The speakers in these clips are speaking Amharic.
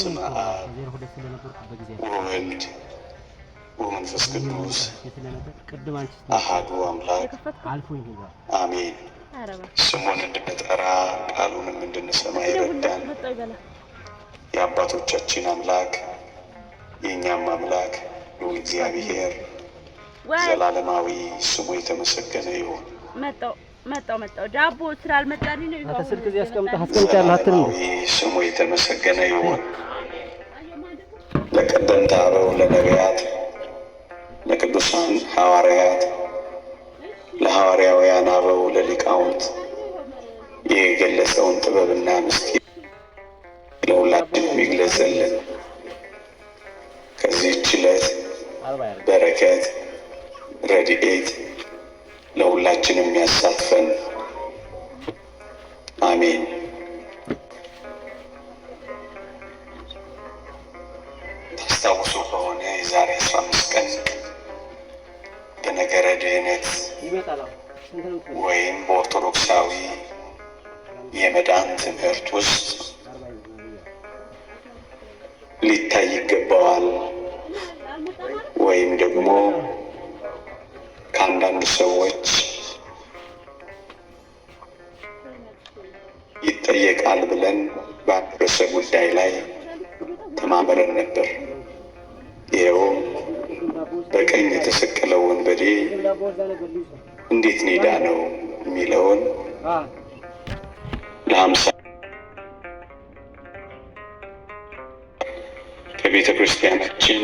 በስመ አብ ወወልድ ወመንፈስ ቅዱስ አሐዱ አምላክ አሜን። ስሙን እንድንጠራ ቃሉንም እንድንሰማ ይረዳን የአባቶቻችን አምላክ የእኛም አምላክ ልዑል እግዚአብሔር ዘላለማዊ ስሙ የተመሰገነ ይሁን። መጣው ዳቦ ስላልመጣልኝ ነው። አንተ ስልክ እዚህ አስቀምጣለህ አትልም። ስሙ የተመሰገነ ይሁን። ለቀደምት አበው ለነቢያት፣ ለቅዱሳን ሐዋርያት፣ ለሐዋርያውያን አበው ለሊቃውንት የገለጸውን ጥበብና ምስጢር ለሁላችንም ይግለጽልን። ከዚህች ዕለት በረከት ረድኤት ለሁላችንም ያሳትፈን፣ አሜን። ታስታውሱ ከሆነ የዛሬ 15 ቀን በነገረ ድኅነት ወይም በኦርቶዶክሳዊ የመዳን ትምህርት ውስጥ ሊታይ ይገባዋል ወይም ደግሞ ከአንዳንድ ሰዎች ይጠየቃል ብለን በአንድ ርዕሰ ጉዳይ ላይ ተማምረን ነበር። ይኸው በቀኝ የተሰቀለው ወንበዴ እንዴት ነው የዳነው የሚለውን ለ50 ከቤተ ክርስቲያናችን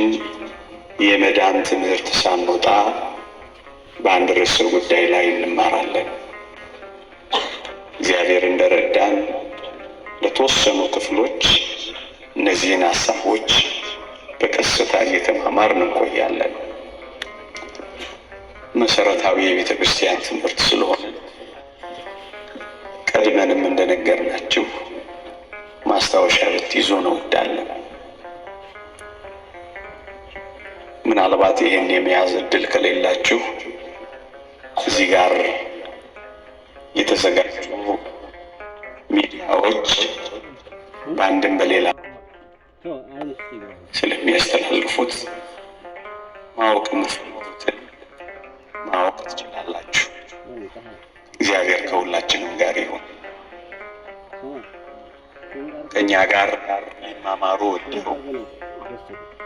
የመዳን ትምህርት ሳንወጣ በአንድ ርዕሰ ጉዳይ ላይ እንማራለን። እግዚአብሔር እንደረዳን ለተወሰኑ ክፍሎች እነዚህን ሐሳቦች በቀስታ እየተማማርን እንቆያለን። መሰረታዊ የቤተ ክርስቲያን ትምህርት ስለሆነ ቀድመንም እንደነገርናችሁ ማስታወሻ ብትይዙ ነው እወዳለን። ምናልባት ይህን የመያዝ እድል ከሌላችሁ እዚህ ጋር የተዘጋጁ ሚዲያዎች በአንድም በሌላ ስለሚያስተላልፉት ማወቅ የምትፈልጉትን ማወቅ ትችላላችሁ። እግዚአብሔር ከሁላችንም ጋር ይሁን። ከእኛ ጋር ሊማማሩ ወደው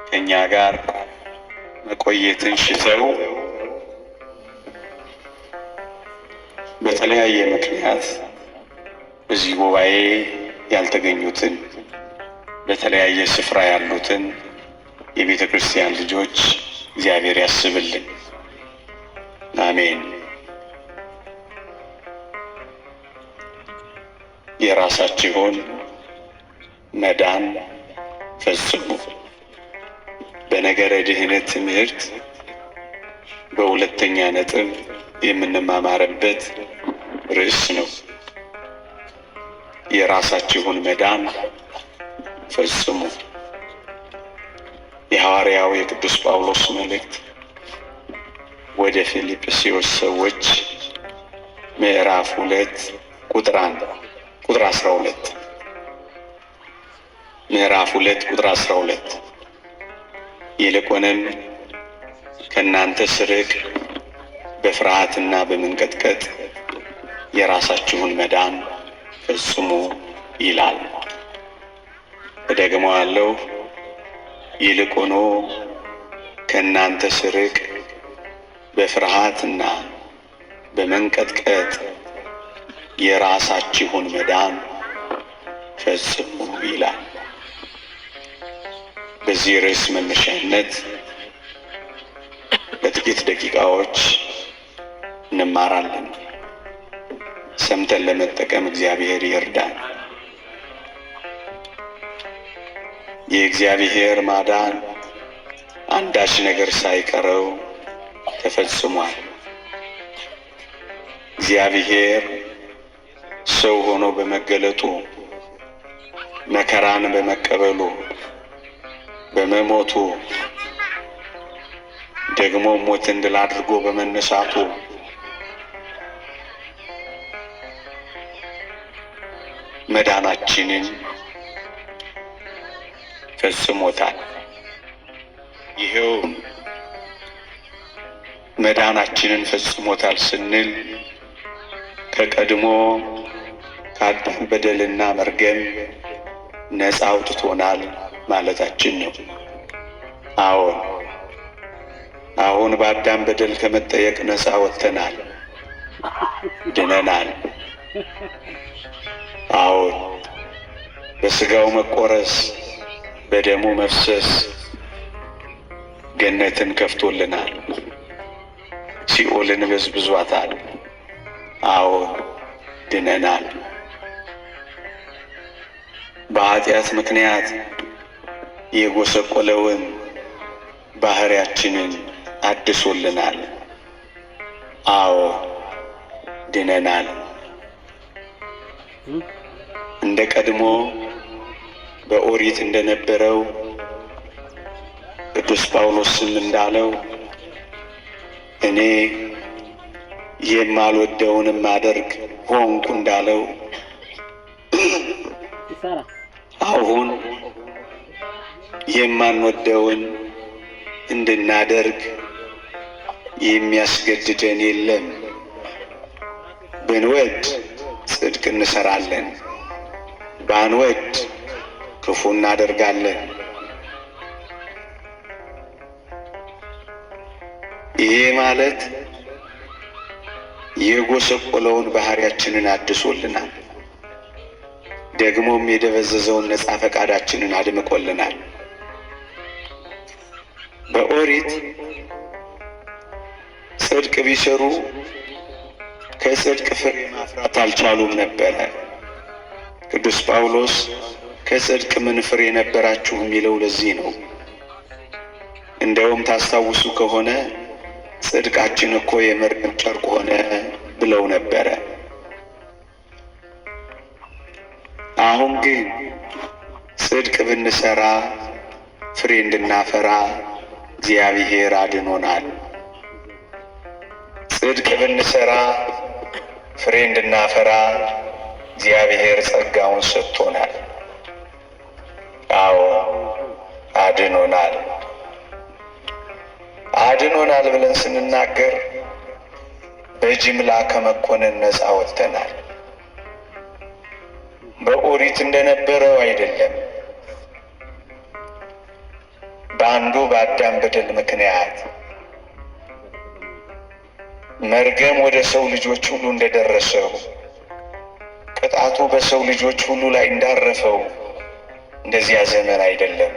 ከእኛ ጋር መቆየትን ሽተው በተለያየ ምክንያት በዚህ ጉባኤ ያልተገኙትን በተለያየ ስፍራ ያሉትን የቤተ ክርስቲያን ልጆች እግዚአብሔር ያስብልን፣ አሜን። የራሳችሁን መዳን ፈጽሙ በነገረ ድኅነት ትምህርት በሁለተኛ ነጥብ የምንማማርበት ርዕስ ነው። የራሳችሁን መዳን ፈጽሙ። የሐዋርያው የቅዱስ ጳውሎስ መልእክት ወደ ፊልጵስዩስ ሰዎች ምዕራፍ 2 ቁጥር 12 ምዕራፍ 2 ቁጥር 12 ይልቁንም ከእናንተ ስርቅ በፍርሃትና በመንቀጥቀጥ የራሳችሁን መዳን ፈጽሙ ይላል። እደግመዋለሁ። ይልቁኑ ከእናንተ ስርቅ በፍርሃትና በመንቀጥቀጥ የራሳችሁን መዳን ፈጽሙ ይላል። በዚህ ርዕስ መነሻነት ለጥቂት ደቂቃዎች እንማራለን። ሰምተን ለመጠቀም እግዚአብሔር ይርዳን። የእግዚአብሔር ማዳን አንዳች ነገር ሳይቀረው ተፈጽሟል። እግዚአብሔር ሰው ሆኖ በመገለጡ መከራን በመቀበሉ በመሞቱ ደግሞ ሞትን ድል አድርጎ በመነሳቱ መዳናችንን ፈጽሞታል። ይሄው መዳናችንን ፈጽሞታል ስንል ከቀድሞ ከአዳም በደልና መርገም ነፃ አውጥቶናል ማለታችን ነው። አሁን በአዳም በደል ከመጠየቅ ነፃ ወጥተናል፣ ድነናል። በሥጋው መቆረስ በደሙ መፍሰስ ገነትን ከፍቶልናል፣ ሲኦልን በዝብዟታል። ድነናል። በኃጢአት ምክንያት የጎሰቆለውን ባህሪያችንን አድሶልናል። ድነናል። እንደ ቀድሞ በኦሪት እንደነበረው ቅዱስ ጳውሎስም እንዳለው እኔ የማልወደውንም ማደርግ ሆንኩ እንዳለው አሁን የማንወደውን እንድናደርግ የሚያስገድደን የለም። ብንወድ ጽድቅ እንሰራለን፣ ባንወድ ክፉ እናደርጋለን። ይሄ ማለት የጎሰቆለውን ባህሪያችንን አድሶልናል። ደግሞም የደበዘዘውን ነጻ ፈቃዳችንን አድምቆልናል። በኦሪት ጽድቅ ቢሰሩ ከጽድቅ ፍሬ ማፍራት አልቻሉም ነበረ። ቅዱስ ጳውሎስ ከጽድቅ ምን ፍሬ ነበራችሁ የሚለው ለዚህ ነው። እንደውም ታስታውሱ ከሆነ ጽድቃችን እኮ የመርገም ጨርቅ ሆነ ብለው ነበረ። አሁን ግን ጽድቅ ብንሰራ ፍሬ እንድናፈራ እግዚአብሔር አድኖናል። ጽድቅ ብንሰራ ፍሬ እንድናፈራ እግዚአብሔር ጸጋውን ሰጥቶናል። አድኖናል ብለን ስንናገር በጅምላ ከመኮነን ነፃ ወጥተናል። በኦሪት እንደነበረው አይደለም። በአንዱ በአዳም በደል ምክንያት መርገም ወደ ሰው ልጆች ሁሉ እንደደረሰው ቅጣቱ በሰው ልጆች ሁሉ ላይ እንዳረፈው እንደዚያ ዘመን አይደለም።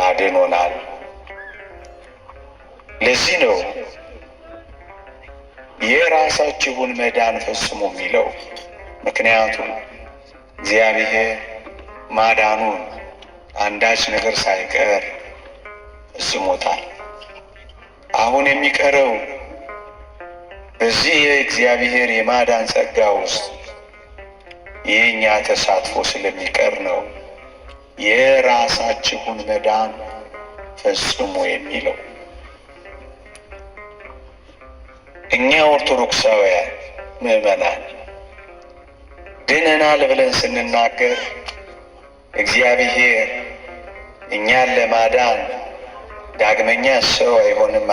አድኖናል። ለዚህ ነው የራሳችሁን መዳን ፈጽሙ የሚለው። ምክንያቱም እግዚአብሔር ማዳኑን አንዳች ነገር ሳይቀር ፈጽሞታል። አሁን የሚቀረው በዚህ የእግዚአብሔር የማዳን ጸጋ ውስጥ የእኛ ተሳትፎ ስለሚቀር ነው የራሳችሁን መዳን ፈጽሙ የሚለው። እኛ ኦርቶዶክሳውያን ምዕመናን ድነናል ብለን ስንናገር እግዚአብሔር እኛን ለማዳን ዳግመኛ ሰው አይሆንም